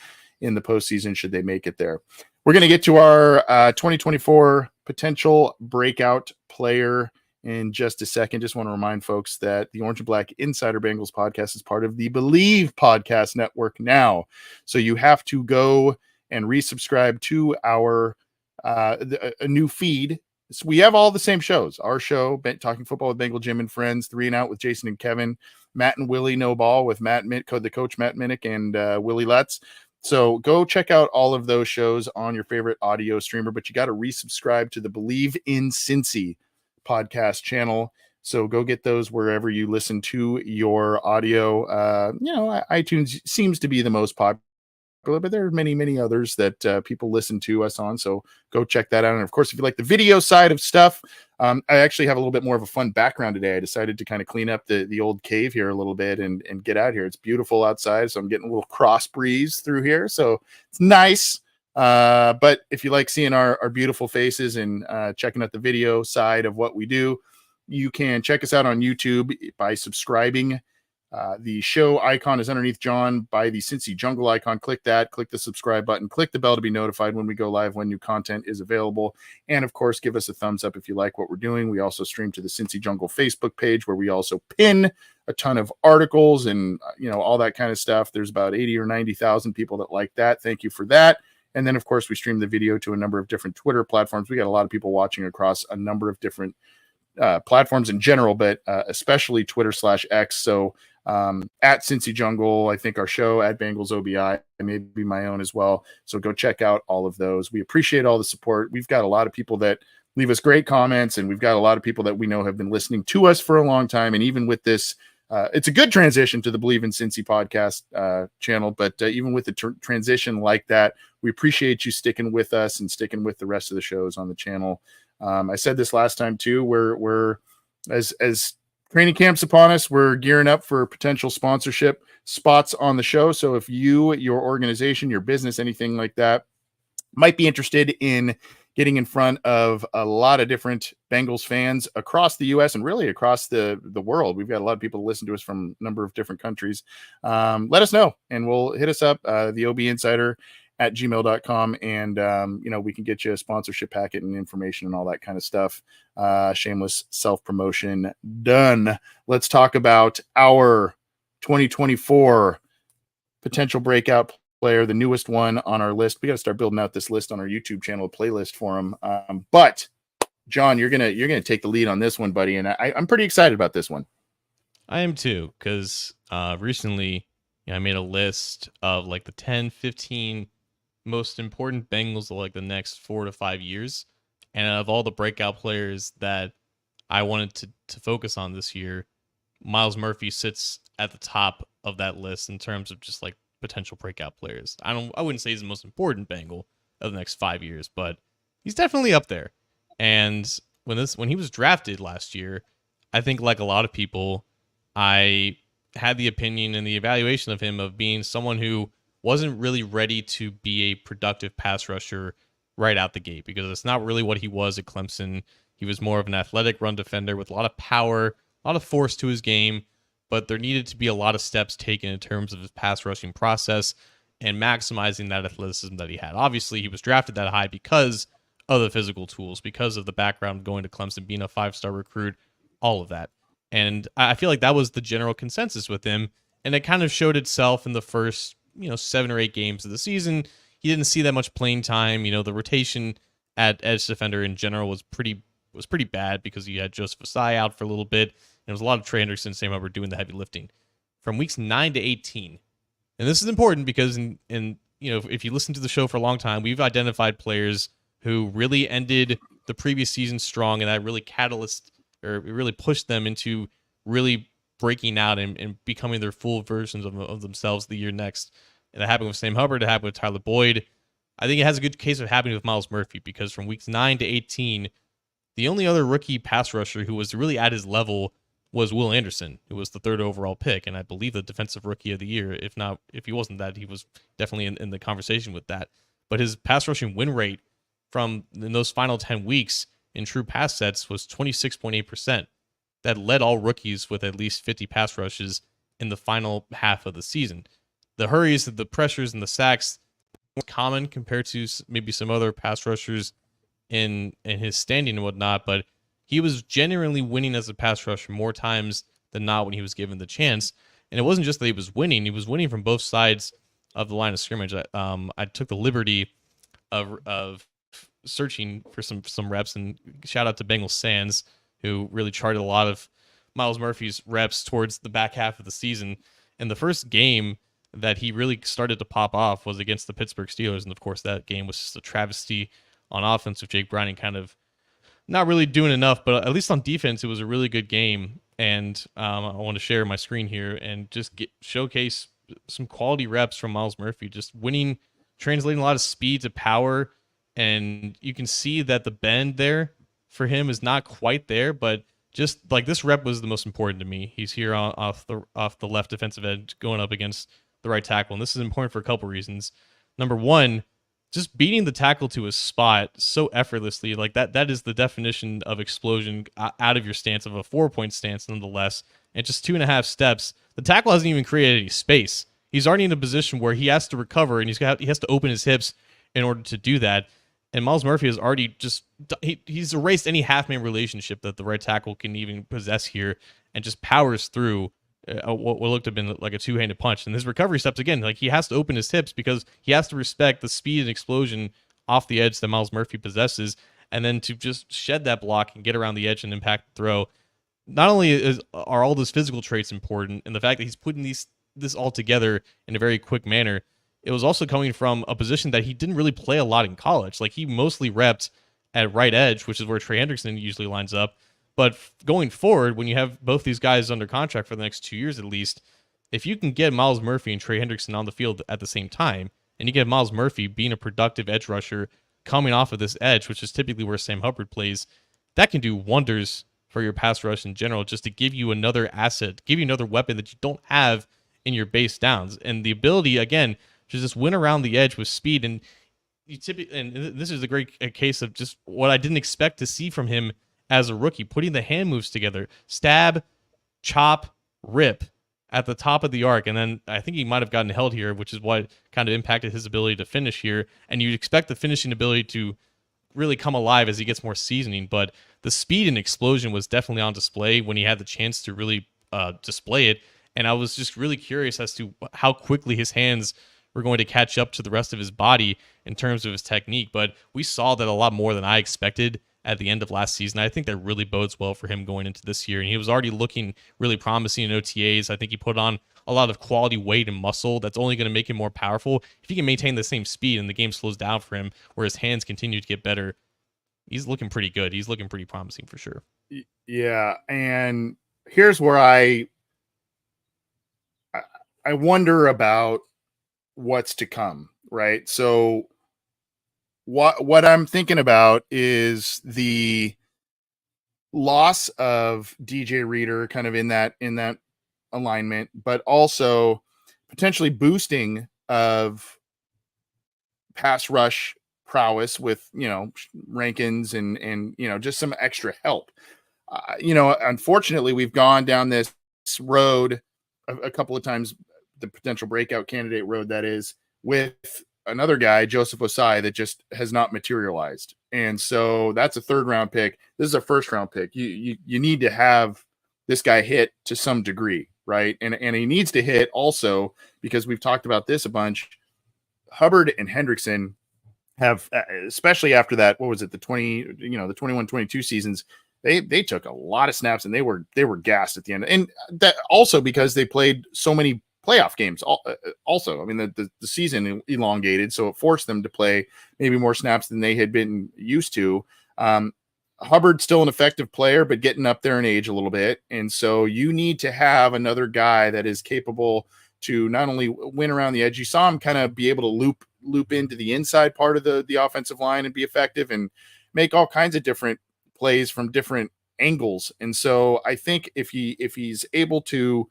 in the postseason should they make it there. We're going to get to our 2024 potential breakout player in just a second. Just want to remind folks that the Orange and Black Insider Bengals podcast is part of the Believe Podcast Network now. So you have to go and resubscribe to our a new feed. So we have all the same shows. Our show, Talking Football with Bengal Jim and Friends, 3 and Out with Jason and Kevin, Matt and Willie No Ball with the coach Matt Minnick and Willie Lutz. So go check out all of those shows on your favorite audio streamer, but you got to resubscribe to the Believe in Cincy podcast channel. So go get those wherever you listen to your audio. iTunes seems to be the most popular, but there are many others that people listen to us on. So go check that out. And of course, if you like the video side of stuff, I actually have a little bit more of a fun background today. I decided to kind of clean up the old cave here a little bit and get out here. It's beautiful outside, so I'm getting a little cross breeze through here. So it's nice. But if you like seeing our beautiful faces and checking out the video side of what we do, you can check us out on YouTube by subscribing. The show icon is underneath John by the Cincy Jungle icon. Click that, click the subscribe button, click the bell to be notified when we go live, when new content is available. And of course, give us a thumbs up if you like what we're doing. We also stream to the Cincy Jungle Facebook page where we also pin a ton of articles and, all that kind of stuff. There's about 80 or 90,000 people that like that. Thank you for that. And then of course, we stream the video to a number of different Twitter platforms. We got a lot of people watching across a number of different platforms in general, but especially Twitter/X. So at Cincy Jungle, I think our show at Bengals OBI, maybe my own as well. So go check out all of those. We appreciate all the support. We've got a lot of people that leave us great comments, and we've got a lot of people that we know have been listening to us for a long time. And even with this, it's a good transition to the Believe in Cincy podcast channel. But even with the transition like that, we appreciate you sticking with us and sticking with the rest of the shows on the channel. I said this last time too. We're as training camp's upon us, we're gearing up for potential sponsorship spots on the show. So if you, your organization, your business, anything like that, might be interested in getting in front of a lot of different Bengals fans across the U.S. and really across the world, we've got a lot of people to listen to us from a number of different countries. Let us know, and we'll hit us up, the OB Insider at gmail.com, and we can get you a sponsorship packet and information and all that kind of stuff. Shameless self-promotion done. Let's talk about our 2024 potential breakout player, the newest one on our list. We got to start building out this list on our YouTube channel, a playlist for him. But John, you're gonna take the lead on this one, buddy, and I'm pretty excited about this one. I am too, because recently I made a list of like the 10, 15 most important Bengals of like the next 4 to 5 years, and of all the breakout players that I wanted to focus on this year, Myles Murphy sits at the top of that list in terms of just like potential breakout players. I wouldn't say he's the most important Bengal of the next 5 years, but he's definitely up there. And when he was drafted last year, I think like a lot of people, I had the opinion and the evaluation of him of being someone who wasn't really ready to be a productive pass rusher right out the gate, because it's not really what he was at Clemson. He was more of an athletic run defender with a lot of power, a lot of force to his game, but there needed to be a lot of steps taken in terms of his pass rushing process and maximizing that athleticism that he had. Obviously, he was drafted that high because of the physical tools, because of the background going to Clemson, being a 5-star recruit, all of that. And I feel like that was the general consensus with him, and it kind of showed itself in the first 7 or 8 games of the season. He didn't see that much playing time. The rotation at edge defender in general was pretty bad, because you had Joseph Asai out for a little bit, and it was a lot of Trey Anderson, Sam Hubbard doing the heavy lifting. From weeks 9 to 18, and this is important because if you listen to the show for a long time, we've identified players who really ended the previous season strong, and that really really pushed them into really breaking out and becoming their full versions of themselves the year next. And that happened with Sam Hubbard. It happened with Tyler Boyd. I think it has a good case of happening with Myles Murphy, because from weeks 9 to 18, the only other rookie pass rusher who was really at his level was Will Anderson, who was the 3rd overall pick, and I believe the defensive rookie of the year. If he wasn't that, he was definitely in the conversation with that. But his pass rushing win rate from in those final 10 weeks in true pass sets was 26.8%. That led all rookies with at least 50 pass rushes in the final half of the season. The hurries, the pressures, and the sacks were common compared to maybe some other pass rushers in his standing and whatnot, but he was genuinely winning as a pass rusher more times than not when he was given the chance. And it wasn't just that he was winning from both sides of the line of scrimmage. I took the liberty of searching for some reps, and shout out to Bengals Sands, who really charted a lot of Myles Murphy's reps towards the back half of the season. And the first game that he really started to pop off was against the Pittsburgh Steelers. And of course, that game was just a travesty on offense with Jake Browning kind of not really doing enough, but at least on defense, it was a really good game. And I want to share my screen here and just showcase some quality reps from Myles Murphy, just winning, translating a lot of speed to power. And you can see that the bend there for him is not quite there, but just like this rep was the most important to me. He's here off the left defensive edge going up against the right tackle. And this is important for a couple reasons. Number one, just beating the tackle to a spot so effortlessly, like that is the definition of explosion out of your stance, of a 4-point stance nonetheless. And just 2.5 steps, the tackle hasn't even created any space. He's already in a position where he has to recover, and he has to open his hips in order to do that. And Myles Murphy has already he's erased any half-man relationship that the right tackle can even possess here, and just powers through what looked to have been like a two-handed punch. And his recovery steps, again, like he has to open his hips because he has to respect the speed and explosion off the edge that Myles Murphy possesses, and then to just shed that block and get around the edge and impact the throw. Not only are all those physical traits important, and the fact that he's putting this all together in a very quick manner, it was also coming from a position that he didn't really play a lot in college. Like, he mostly repped at right edge, which is where Trey Hendrickson usually lines up. But going forward, when you have both these guys under contract for the next 2 years at least, if you can get Myles Murphy and Trey Hendrickson on the field at the same time, and you get Myles Murphy being a productive edge rusher coming off of this edge, which is typically where Sam Hubbard plays, that can do wonders for your pass rush in general, just to give you another asset, give you another weapon that you don't have in your base downs. And the ability, again, to just win around the edge with speed. And you typically, and this is a great case of just what I didn't expect to see from him as a rookie, putting the hand moves together, stab, chop, rip at the top of the arc. And then I think he might have gotten held here, which is what kind of impacted his ability to finish here. And you'd expect the finishing ability to really come alive as he gets more seasoning, but the speed and explosion was definitely on display when he had the chance to really display it. And I was just really curious as to how quickly his hands were going to catch up to the rest of his body in terms of his technique. But we saw that a lot more than I expected at the end of last season. I think that really bodes well for him going into this year. And he was already looking really promising in OTAs. I think he put on a lot of quality weight and muscle that's only going to make him more powerful. If he can maintain the same speed and the game slows down for him, where his hands continue to get better, he's looking pretty good. He's looking pretty promising for sure. Yeah. And here's where I wonder about what's to come, right? So what I'm thinking about is the loss of DJ Reader kind of in that alignment, but also potentially boosting of pass rush prowess with, Rankins and just some extra help. Unfortunately, we've gone down this road a couple of times, the potential breakout candidate road, that is, with another guy, Joseph Osai, that just has not materialized. And so that's a 3rd round pick. This is a 1st round pick. You need to have this guy hit to some degree, right? And he needs to hit also, because we've talked about this a bunch. Hubbard and Hendrickson have, especially after that, what was it, the 21-22 seasons, they took a lot of snaps and they were gassed at the end. And that also because they played so many playoff games also. I mean, the season elongated, so it forced them to play maybe more snaps than they had been used to. Hubbard's still an effective player, but getting up there in age a little bit. And so you need to have another guy that is capable to not only win around the edge. You saw him kind of be able to loop into the inside part of the offensive line and be effective and make all kinds of different plays from different angles. And so I think if he's able to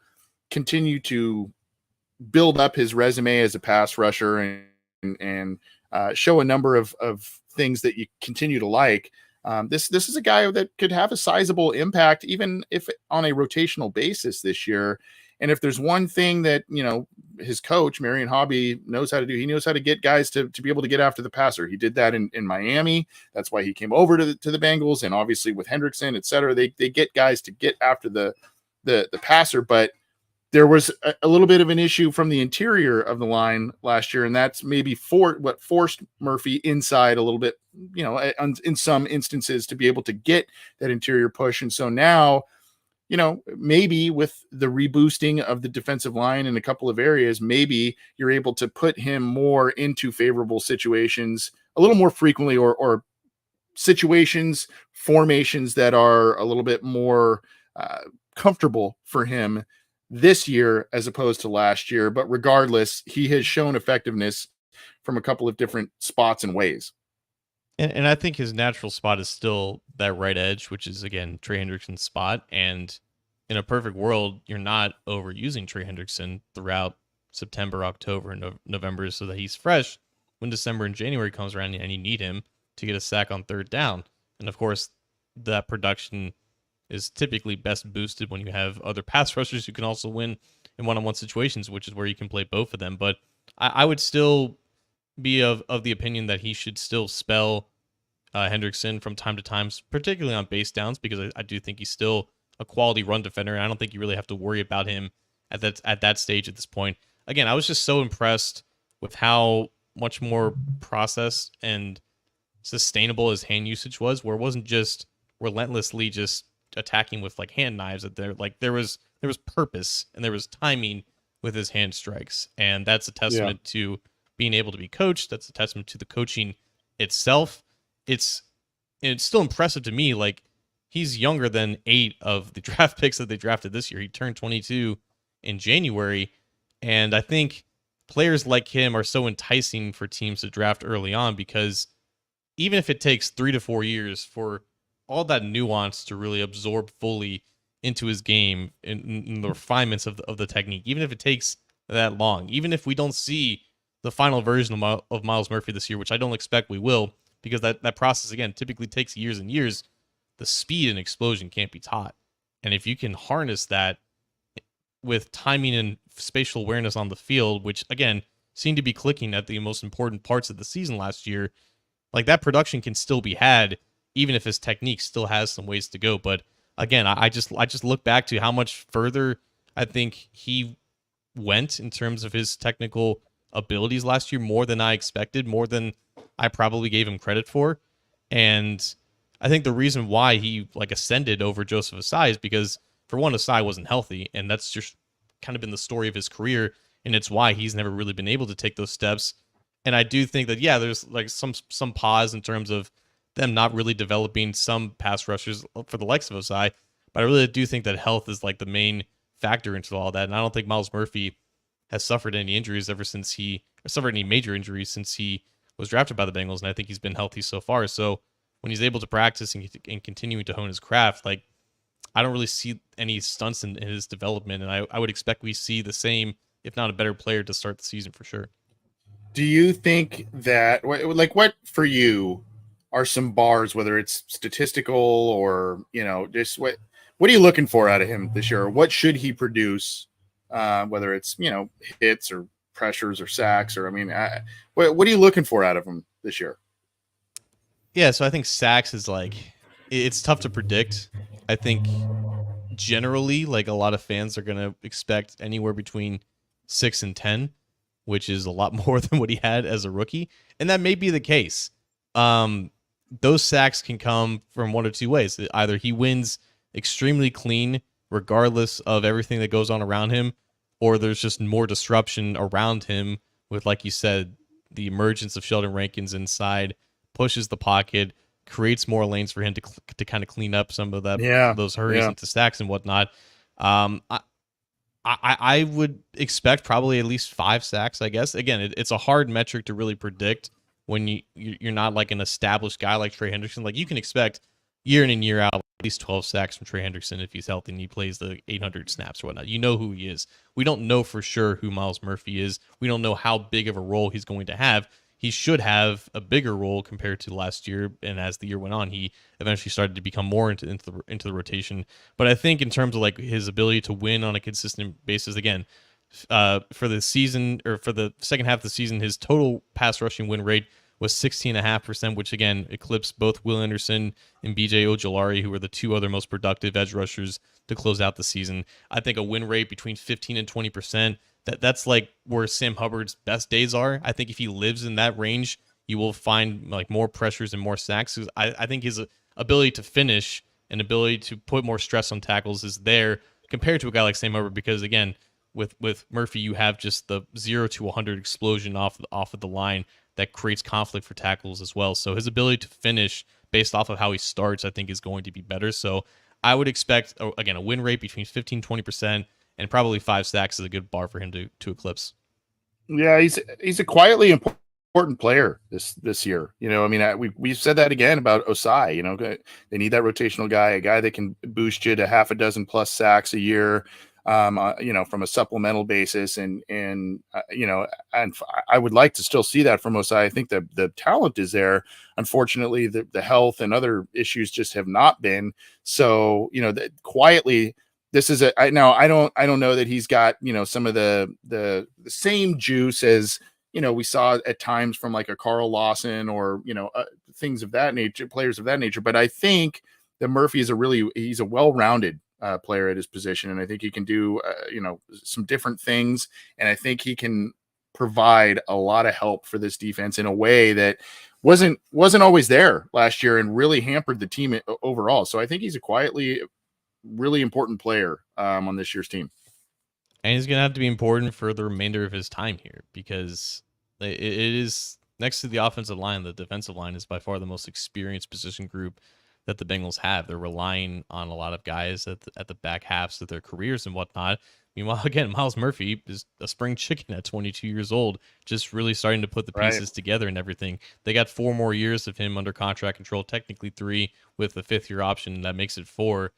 continue to build up his resume as a pass rusher and show a number of things that you continue to like. This is a guy that could have a sizable impact, even if on a rotational basis this year. And if there's one thing that his coach Marion Hobby knows how to do, he knows how to get guys to be able to get after the passer. He did that in Miami. That's why he came over to the Bengals, and obviously with Hendrickson, et cetera, they get guys to get after the passer. But there was a little bit of an issue from the interior of the line last year, and that's maybe what forced Murphy inside a little bit, in some instances, to be able to get that interior push. And so now, maybe with the reboosting of the defensive line in a couple of areas, maybe you're able to put him more into favorable situations a little more frequently, or situations, formations that are a little bit more comfortable for him this year as opposed to last year. But regardless, he has shown effectiveness from a couple of different spots and ways. And I think his natural spot is still that right edge, which is, again, Trey Hendrickson's spot. And in a perfect world, you're not overusing Trey Hendrickson throughout September, October, and November so that he's fresh when December and January comes around and you need him to get a sack on third down. And of course, that production is typically best boosted when you have other pass rushers who can also win in one-on-one situations, which is where you can play both of them. But I would still be of the opinion that he should still spell Hendrickson from time to time, particularly on base downs, because I do think he's still a quality run defender, and I don't think you really have to worry about him at that stage at this point. Again, I was just so impressed with how much more processed and sustainable his hand usage was, where it wasn't just relentlessly just attacking with like hand knives. That there was purpose and there was timing with his hand strikes, and that's a testament to being able to be coached. That's a testament to the coaching itself. It's still impressive to me. Like, he's younger than 8 of the draft picks that they drafted this year. He turned 22 in January, and I think players like him are so enticing for teams to draft early on, because even if it takes 3 to 4 years for all that nuance to really absorb fully into his game in the refinements of the technique, even if it takes that long, even if we don't see the final version of Myles Murphy this year, which I don't expect we will, because that process, again, typically takes years and years, the speed and explosion can't be taught. And if you can harness that with timing and spatial awareness on the field, which, again, seemed to be clicking at the most important parts of the season last year, like, that production can still be had, even if his technique still has some ways to go. But again, I just look back to how much further I think he went in terms of his technical abilities last year, more than I expected, more than I probably gave him credit for. And I think the reason why he ascended over Joseph Ossai is because, for one, Ossai wasn't healthy, and that's just kind of been the story of his career, and it's why he's never really been able to take those steps. And I do think that, there's some pause in terms of them not really developing some pass rushers for the likes of Ossai, but I really do think that health is the main factor into all that. And I don't think Myles Murphy has suffered any injuries any major injuries since he was drafted by the Bengals, and I think he's been healthy so far. So when he's able to practice and continuing to hone his craft, I don't really see any stunts in his development, and I would expect we see the same, if not a better player to start the season for sure. Do you think that, what for you are some bars, whether it's statistical or, just what are you looking for out of him this year? Or what should he produce, whether it's, hits or pressures or sacks, or, what are you looking for out of him this year? Yeah, so I think sacks is it's tough to predict. I think generally, a lot of fans are going to expect anywhere between 6 and 10, which is a lot more than what he had as a rookie. And that may be the case. Those sacks can come from one or two ways. Either he wins extremely clean, regardless of everything that goes on around him, or there's just more disruption around him with, like you said, the emergence of Sheldon Rankins inside, pushes the pocket, creates more lanes for him to kind of clean up some of those hurries into sacks and whatnot. I would expect probably at least 5 sacks, I guess. Again, it's a hard metric to really predict when you're not an established guy like Trey Hendrickson. You can expect year in and year out, at least 12 sacks from Trey Hendrickson if he's healthy and he plays the 800 snaps or whatnot. You know who he is. We don't know for sure who Myles Murphy is. We don't know how big of a role he's going to have. He should have a bigger role compared to last year, and as the year went on, he eventually started to become more into the rotation. But I think in terms of like his ability to win on a consistent basis, again, for the season or for the second half of the season, his total pass rushing win rate was 16.5%, which again eclipsed both Will Anderson and BJ Ojolari, who were the two other most productive edge rushers to close out the season. I think a win rate between 15 and 20%, that's like where Sam Hubbard's best days are. I think if he lives in that range, you will find like more pressures and more sacks. I think his ability to finish and ability to put more stress on tackles is there compared to a guy like Sam Hubbard, because again, with Murphy, you have just the 0 to 100 explosion off of the line that creates conflict for tackles as well. So his ability to finish based off of how he starts, I think, is going to be better. So I would expect, again, a win rate between 15-20%, and probably 5 sacks is a good bar for him to eclipse. Yeah, he's a quietly important player this year. You know, I mean, we've said that again about Osai. You know, they need that rotational guy, a guy that can boost you to half a dozen plus sacks a year. You know, from a supplemental basis, and you know, and I would like to still see that from Osai. I think the talent is there. Unfortunately, the health and other issues just have not been. So, you know, quietly, this is I don't know that he's got, you know, some of the same juice as, you know, we saw at times from like a Carl Lawson or, you know, things of that nature, players of that nature. But I think that Murphy is he's a well-rounded player at his position, and I think he can do you know, some different things, and I think he can provide a lot of help for this defense in a way that wasn't always there last year and really hampered the team overall. So I think he's a quietly really important player on this year's team. And he's going to have to be important for the remainder of his time here, because it is, next to the offensive line, the defensive line is by far the most experienced position group that the Bengals have. They're relying on a lot of guys at the back halves of their careers and whatnot. Meanwhile, again, Myles Murphy is a spring chicken at 22 years old, just really starting to put the pieces together and everything. They got 4 more years of him under contract control, technically 3 with the 5th-year option. That makes it 4.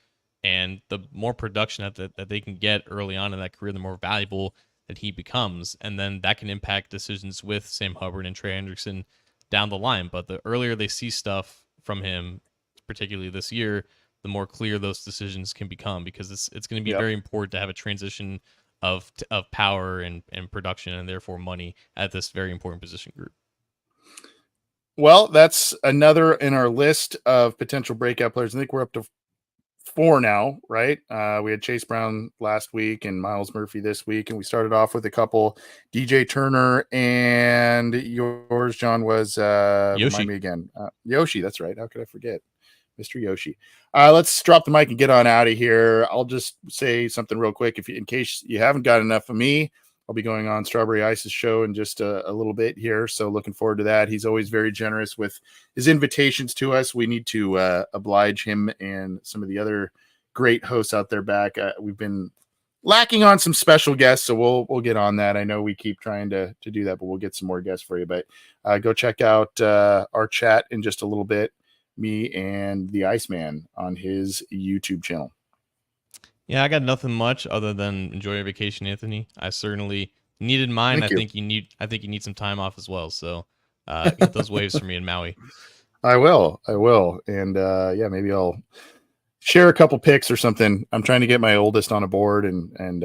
And the more production that they can get early on in that career, the more valuable that he becomes. And then that can impact decisions with Sam Hubbard and Trey Hendrickson down the line. But the earlier they see stuff from him, particularly this year, the more clear those decisions can become, because it's going to be very important to have a transition of power and production, and therefore money, at this very important position group. Well, that's another in our list of potential breakout players. I think we're up to 4 now, right? We had Chase Brown last week and Myles Murphy this week, and we started off with a couple. DJ Turner, and yours, John, was Yoshi. Remind me again. Yoshi, that's right. How could I forget? Mr. Yoshi. Let's drop the mic and get on out of here. I'll just say something real quick. In case you haven't got enough of me, I'll be going on Strawberry Ice's show in just a little bit here. So looking forward to that. He's always very generous with his invitations to us. We need to oblige him and some of the other great hosts out there back. We've been lacking on some special guests, so we'll get on that. I know we keep trying to do that, but we'll get some more guests for you. But go check out our chat in just a little bit, me and the Iceman on his YouTube channel. Yeah, I got nothing much other than enjoy your vacation, Anthony. I certainly needed mine. I think you need some time off as well. So get those waves for me in Maui. I will. And yeah, maybe I'll share a couple picks or something. I'm trying to get my oldest on a board and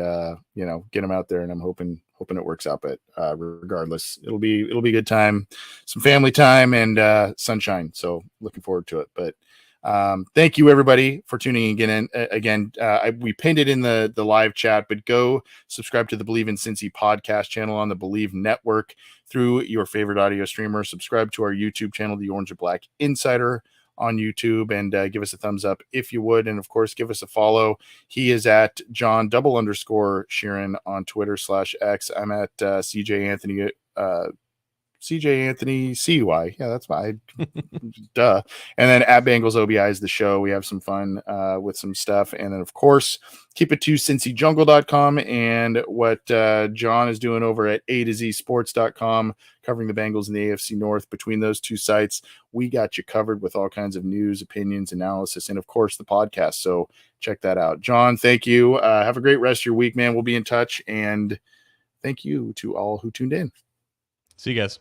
you know, get him out there, and I'm hoping it works out. But regardless, it'll be a good time, some family time, and sunshine. So looking forward to it. But thank you everybody for tuning in again. We pinned it in the live chat, but go subscribe to the Believe in Cincy podcast channel on the Believe Network through your favorite audio streamer. Subscribe to our YouTube channel, The Orange and Black Insider, on YouTube, and give us a thumbs up if you would. And of course, give us a follow. He is at John_Sheeran on Twitter /X. I'm at CJ Anthony CJ Anthony CUI. Yeah, that's why. Duh. And then at Bengals OBI is the show. We have some fun with some stuff. And then, of course, keep it to cincyjungle.com and what John is doing over at A to Z sports.com, covering the Bengals in the AFC North. Between those two sites, we got you covered with all kinds of news, opinions, analysis, and, of course, the podcast. So check that out. John, thank you. Have a great rest of your week, man. We'll be in touch. And thank you to all who tuned in. See you guys.